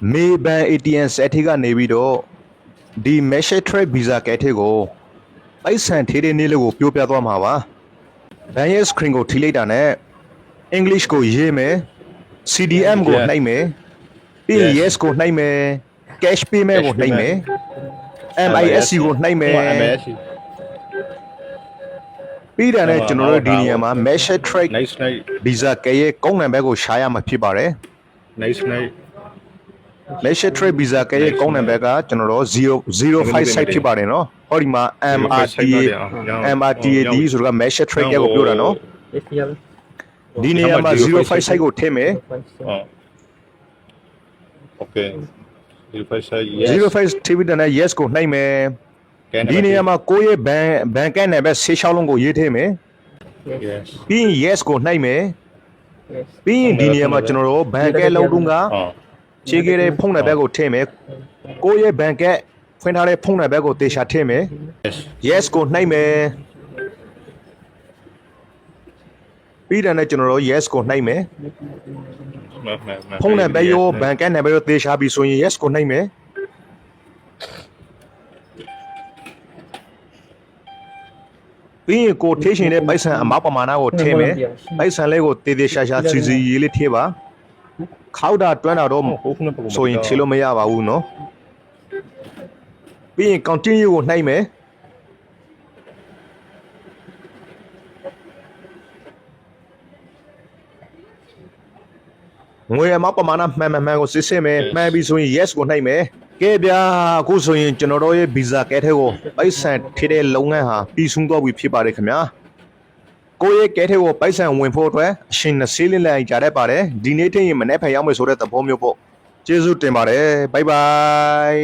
Maybank ATM စက်ထီကနေပြီးတော့ဒီ Message Trade Visa ကဲထီကိုပိုက်ဆံထေးတဲ့နေ့လေးကိုပြောပြသွားမှာပါ။ Bank ရဲ့ screen ကိုထိလိုက်တာနဲ့ English ကိုရေးမယ် CDM ကိုနှိုက်မယ်ပြီး Yes ကိုနှိုက်မယ် Cash Payment ကိုနှိုက်မယ် MISC ကိုနှိုက်မယ်ပြီးတာနဲ့ကျွန်တော်တို့ဒီနေရာမှာ Message Trade Visa ကဲရဲ့ကုန်းနံပါတ်ကိုရှာရမှာဖြစ်ပါတယ်။ Message Trade Visa ကဲရဲ့ကုန်းနံပါတ်ကကျွန်တော်တို့005 ဖြစ်ပါတယ်နော်။ဟောဒီမှာ MRTA ဒီဆိုတာက Message Trade ကဲကိုပြောတာနော်။ဒီနေရာမှာ05 site ကိုထည့်မယ်။ Okay. 05 TV တန်းနဲ့ yes ကိုနှိုက်မယ်။ဒီနေရာမှာကိုယ့်ရဲ့ဘဏ်ကနံပါတ်16လုံးကိုရေးထည့်မယ် Yes. ပြီးရင် yes ကိုနှိုက်မယ်ပြီးရင်ဒီနေရာမှာကျွန်တော်တို့ဘဏ်ကလုံးတုံးကခြေခဲ့တဲ့ဖုန်းနံပါတ်ကိုထည့်မယ်ကိုယ့်ရဲ့ဘဏ်ကဖွင့်ထားတဲ့ဖုန်းနံပါတ်ကိုတေချာထည့်မယ် yes ကိုနှိုက်မယ်ပြီးတယ်နဲ့ကျွန်တော်တို့ yes ကိုနှိုက်မယ်ဖုန်းနံပါတ်ရောဘဏ်ကနံပါတ်ရောတေချာပြီးဆိုရင် yes ကိုနှိုက်မယ်ပြီးရင်ကိုထေးရှင်တဲ့ပိုက်ဆံအမောက်ပမာဏကိုထည့်မယ်ပိုက်ဆံလေးကိုတေးသေးရှာရှာစီစီရေးလေးထည့်ပါခောက်တာတွန်းတာတော့ဆိုရင်ထည့်လို့မရပါဘူးเนาะပြီးရင် continue ကိုနှိုက်မယ်ငွေအမောက်ပမာဏမှန်ကိုစစ်ဆေးမယ်မှန်ပြီဆိုရင် yes ကိုနှိုက်မယ်ကဲဗျာအခုဆိုရင်ကျွန်တော်တို့ရဲ့ visa ကဲထဲကိုပိုက်ဆံထည့်တဲ့လုပ်ငန်းဟာပြီးဆုံးသွားပြီဖြစ်ပါတယ်ခင်ဗျာကိုယ့်ရဲ့ကဲထဲကိုပိုက်ဆံဝင်ဖို့အတွက်အရှင်20လကြတတ်ပါတယ်ဒီနေ့ထည့်ရင်မနေ့ဖန်ရောက်မယ်ဆိုတဲ့သဘောမျိုးပေါ့ကျေးဇူးတင်ပါတယ်ဘိုင်ဘိုင်